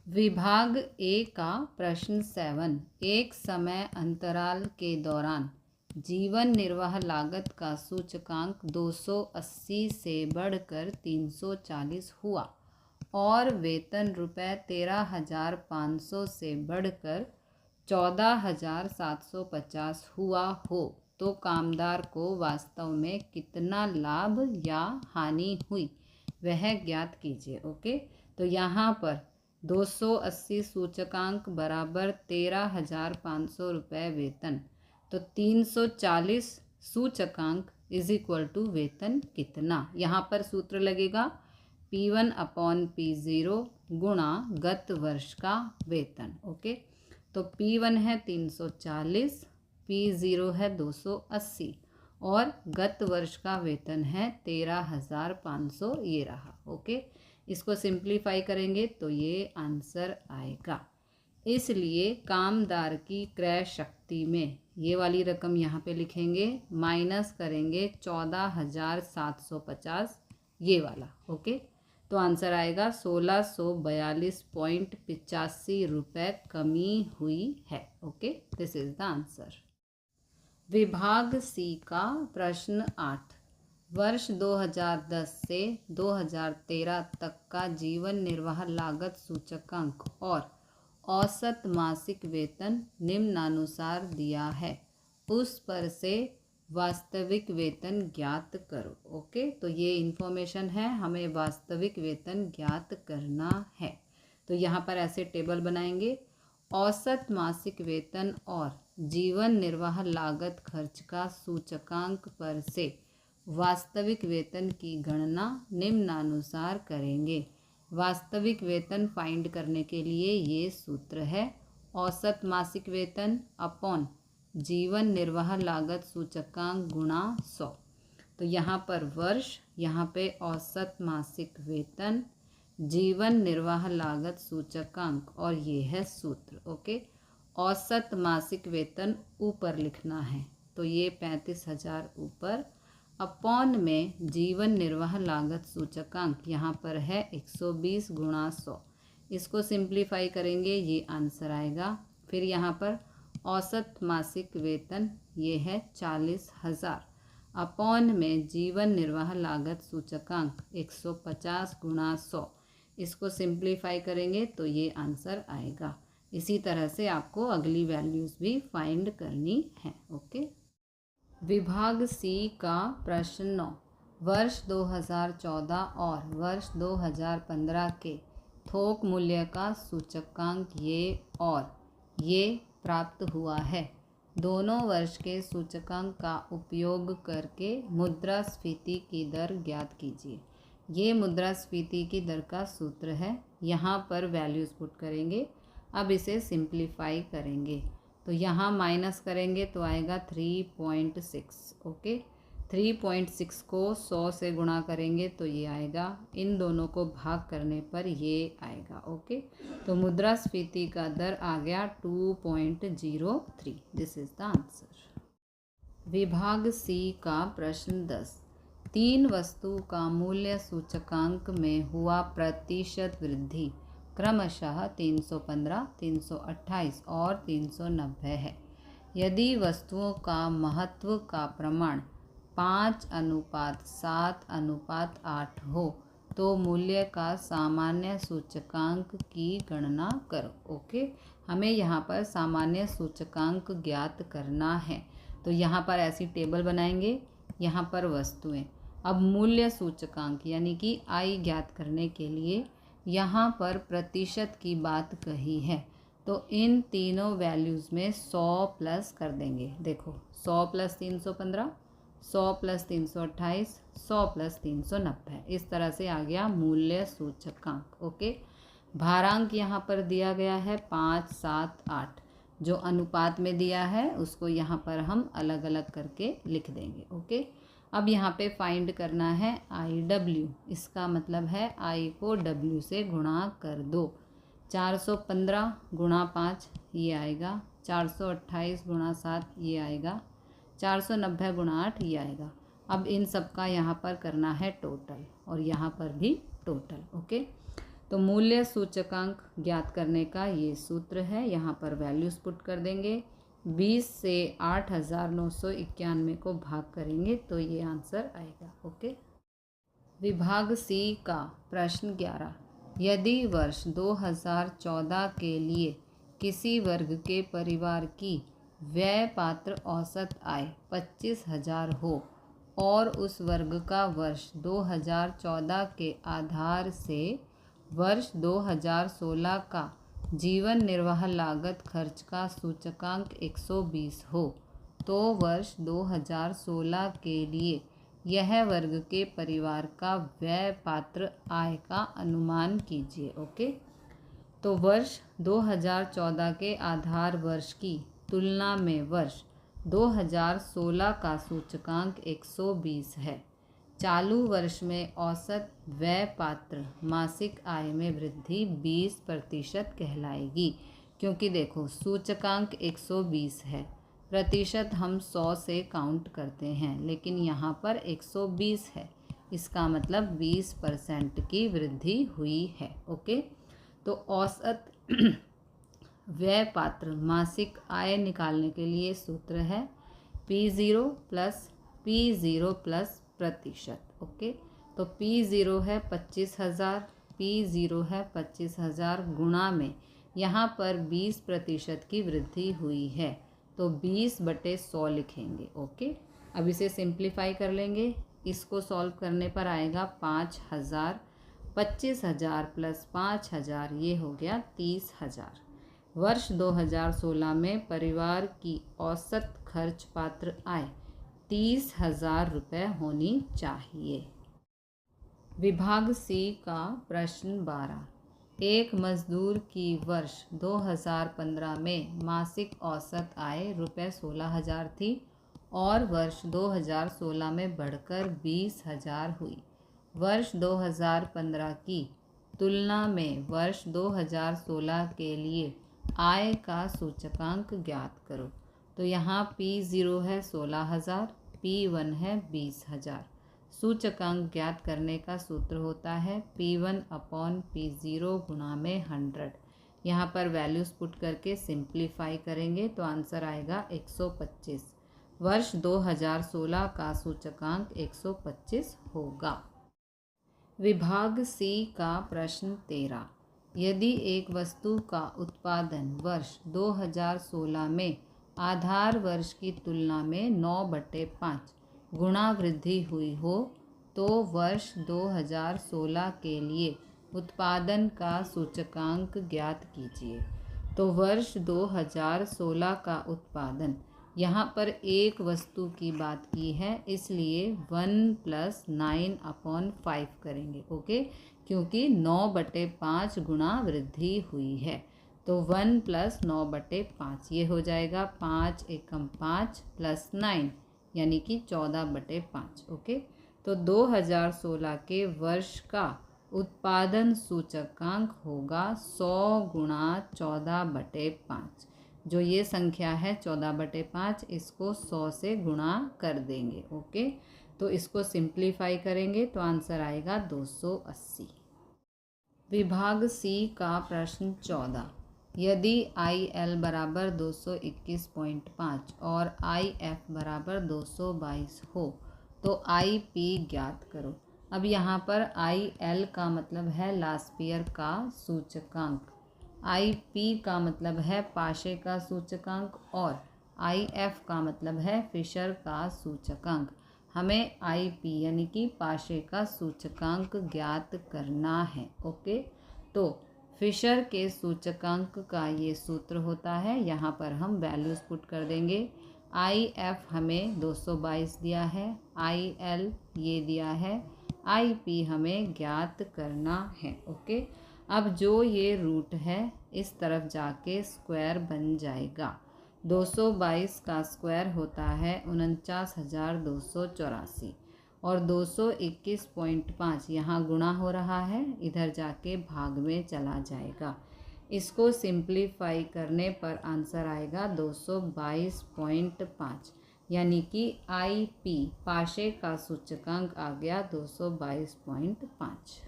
विभाग ए का प्रश्न 7। एक समय अंतराल के दौरान जीवन निर्वाह लागत का सूचकांक 280 से बढ़कर 340 हुआ और वेतन रुपये 13,500 से बढ़कर 14,750 हुआ हो तो कामदार को वास्तव में कितना लाभ या हानि हुई वह ज्ञात कीजिए। ओके, तो यहाँ पर 280 सूचकांक बराबर 13,500 रुपये वेतन, तो 340 सूचकांक इज इक्वल टू वेतन कितना। यहाँ पर सूत्र लगेगा P1/P0 गुणा गत वर्ष का वेतन। ओके, तो P1 है 340, P0 है 280 और गत वर्ष का वेतन है 13,500, ये रहा। ओके, इसको सिंप्लीफाई करेंगे तो ये आंसर आएगा। इसलिए कामदार की क्रय शक्ति में ये वाली रकम यहाँ पे लिखेंगे, माइनस करेंगे 14,750 ये वाला। ओके, तो आंसर आएगा 1642.85 रुपये कमी हुई है। Okay, this is the answer. विभाग सी का प्रश्न 8। वर्ष 2010 से 2013 तक का जीवन निर्वाह लागत सूचकांक और औसत मासिक वेतन निम्नानुसार दिया है, उस पर से वास्तविक वेतन ज्ञात करो। ओके, तो ये इन्फॉर्मेशन है, हमें वास्तविक वेतन ज्ञात करना है। तो यहाँ पर ऐसे टेबल बनाएंगे, औसत मासिक वेतन और जीवन निर्वाह लागत खर्च का सूचकांक पर से वास्तविक वेतन की गणना निम्नानुसार करेंगे। वास्तविक वेतन फाइंड करने के लिए ये सूत्र है, औसत मासिक वेतन अपॉन जीवन निर्वाह लागत सूचकांक गुणा 100। तो यहाँ पर वर्ष, यहाँ पे औसत मासिक वेतन, जीवन निर्वाह लागत सूचकांक और ये है सूत्र। ओके, औसत मासिक वेतन ऊपर लिखना है, तो ये 35,000 ऊपर, अपॉन में जीवन निर्वाह लागत सूचकांक यहाँ पर है 120 गुणा 100। इसको सिंप्लीफाई करेंगे, ये आंसर आएगा। फिर यहाँ पर औसत मासिक वेतन ये है 40,000, अपॉन में जीवन निर्वाह लागत सूचकांक 150 गुणा 100। इसको सिंप्लीफाई करेंगे तो ये आंसर आएगा। इसी तरह से आपको अगली वैल्यूज़ भी फाइंड करनी है। ओके, विभाग सी का प्रश्न 9। वर्ष 2014 और वर्ष 2015 के थोक मूल्य का सूचकांक ये और ये प्राप्त हुआ है। दोनों वर्ष के सूचकांक का उपयोग करके मुद्रास्फीति की दर ज्ञात कीजिए। ये मुद्रास्फीति की दर का सूत्र है, यहाँ पर वैल्यूज़ पुट करेंगे। अब इसे सिंप्लीफाई करेंगे तो यहाँ माइनस करेंगे तो आएगा 3.6। ओके, 3.6 को 100 से गुणा करेंगे तो ये आएगा, इन दोनों को भाग करने पर ये आएगा। ओके, तो मुद्रास्फीति का दर आ गया 2.03। This is the answer. विभाग सी का प्रश्न 10। 3 वस्तु का मूल्य सूचकांक में हुआ प्रतिशत वृद्धि क्रमशः 315, 328 और 390 है। यदि वस्तुओं का महत्व का प्रमाण 5:7:8 हो तो मूल्य का सामान्य सूचकांक की गणना करो। ओके, हमें यहाँ पर सामान्य सूचकांक ज्ञात करना है, तो यहाँ पर ऐसी टेबल बनाएंगे, यहाँ पर वस्तुएं। अब मूल्य सूचकांक यानी कि आई ज्ञात करने के लिए यहाँ पर प्रतिशत की बात कही है, तो इन तीनों वैल्यूज़ में 100 प्लस कर देंगे। देखो, 100 + 315, 100 + 328, 100 + 390, इस तरह से आ गया मूल्य सूचकांक। ओके, भारांक यहाँ पर दिया गया है 5, 7, 8, जो अनुपात में दिया है उसको यहाँ पर हम अलग अलग करके लिख देंगे। ओके, अब यहाँ पे फाइंड करना है IW, इसका मतलब है I को W से गुणा कर दो। 415 गुणा 5 ये आएगा, 428 गुणा 7 ये आएगा, 490 गुणा 8 ये आएगा। अब इन सब का यहाँ पर करना है टोटल और यहाँ पर भी टोटल। ओके, तो मूल्य सूचकांक ज्ञात करने का ये सूत्र है। यहाँ पर वैल्यूज़ पुट कर देंगे। 20 से 8,991 को भाग करेंगे तो ये आंसर आएगा। ओके। विभाग सी का प्रश्न 11, यदि वर्ष 2014 के लिए किसी वर्ग के परिवार की व्यय पात्र औसत आय 25,000 हो और उस वर्ग का वर्ष 2014 के आधार से वर्ष 2016 का जीवन निर्वाह लागत खर्च का सूचकांक 120 हो, तो वर्ष 2016 के लिए यह वर्ग के परिवार का व्यय पात्र आय का अनुमान कीजिए। ओके। तो वर्ष 2014 के आधार वर्ष की तुलना में वर्ष 2016 का सूचकांक 120 है। चालू वर्ष में औसत व्यय पात्र मासिक आय में वृद्धि 20% कहलाएगी, क्योंकि देखो सूचकांक 120 है, प्रतिशत हम 100 से काउंट करते हैं, लेकिन यहाँ पर 120 है, इसका मतलब 20% की वृद्धि हुई है। ओके। तो औसत व्यय पात्र मासिक आय निकालने के लिए सूत्र है P0 प्लस P0 प्लस प्रतिशत। ओके। तो P0 है 25,000, P0 है 25,000 गुणा में यहाँ पर 20% की वृद्धि हुई है, तो 20/100 लिखेंगे। ओके। अब इसे सिंप्लीफाई कर लेंगे। इसको सॉल्व करने पर आएगा 5,000, 25,000 प्लस 5,000 ये हो गया 30,000। वर्ष 2016 में परिवार की औसत खर्च पात्र आय 30,000 रुपये होनी चाहिए। विभाग सी का प्रश्न 12, एक मजदूर की वर्ष 2015 में मासिक औसत आय रुपये 16,000 थी और वर्ष 2016 में बढ़कर 20,000 हुई। वर्ष 2015 की तुलना में वर्ष 2016 के लिए आय का सूचकांक ज्ञात करो। तो यहाँ P0 है 16,000, P1 है 20,000। सूचकांक ज्ञात करने का सूत्र होता है P1/P0 गुणा में 100। यहाँ पर वैल्यूज़ पुट करके सिंप्लीफाई करेंगे तो आंसर आएगा 125। वर्ष 2016 का सूचकांक 125 होगा। विभाग सी का प्रश्न 13, यदि एक वस्तु का उत्पादन वर्ष 2016 में आधार वर्ष की तुलना में 9/5 गुणा वृद्धि हुई हो, तो वर्ष 2016 के लिए उत्पादन का सूचकांक ज्ञात कीजिए। तो वर्ष 2016 का उत्पादन, यहाँ पर एक वस्तु की बात की है, इसलिए 1 + 9/5 करेंगे। ओके। क्योंकि 9/5 गुणा वृद्धि हुई है, तो 1 + 9/5 ये हो जाएगा 5 एकम 5 + 9 यानी कि 14/5। ओके। तो 2016 के वर्ष का उत्पादन सूचकांक होगा 100 × 14/5। जो ये संख्या है 14/5, इसको 100 से गुणा कर देंगे। ओके। तो इसको सिंप्लीफाई करेंगे तो आंसर आएगा 280। विभाग सी का प्रश्न 14, यदि IL बराबर 221.5 और IF बराबर 222 हो तो IP ज्ञात करो। अब यहाँ पर IL का मतलब है लास्पियर का सूचकांक, IP का मतलब है पाशे का सूचकांक और IF का मतलब है फिशर का सूचकांक। हमें IP यानी कि पाशे का सूचकांक ज्ञात करना है। ओके। तो फिशर के सूचकांक का ये सूत्र होता है, यहाँ पर हम वैल्यूज़ पुट कर देंगे। IF हमें 222 दिया है, IL ये दिया है, IP हमें ज्ञात करना है। ओके। अब जो ये रूट है इस तरफ जाके स्क्वायर बन जाएगा। 222 का स्क्वायर होता है 49,284 और 221.5 यहाँ गुणा हो रहा है, इधर जाके भाग में चला जाएगा। इसको सिंप्लीफाई करने पर आंसर आएगा 222.5 यानी कि IP पाशे का सूचकांक आ गया 222.5।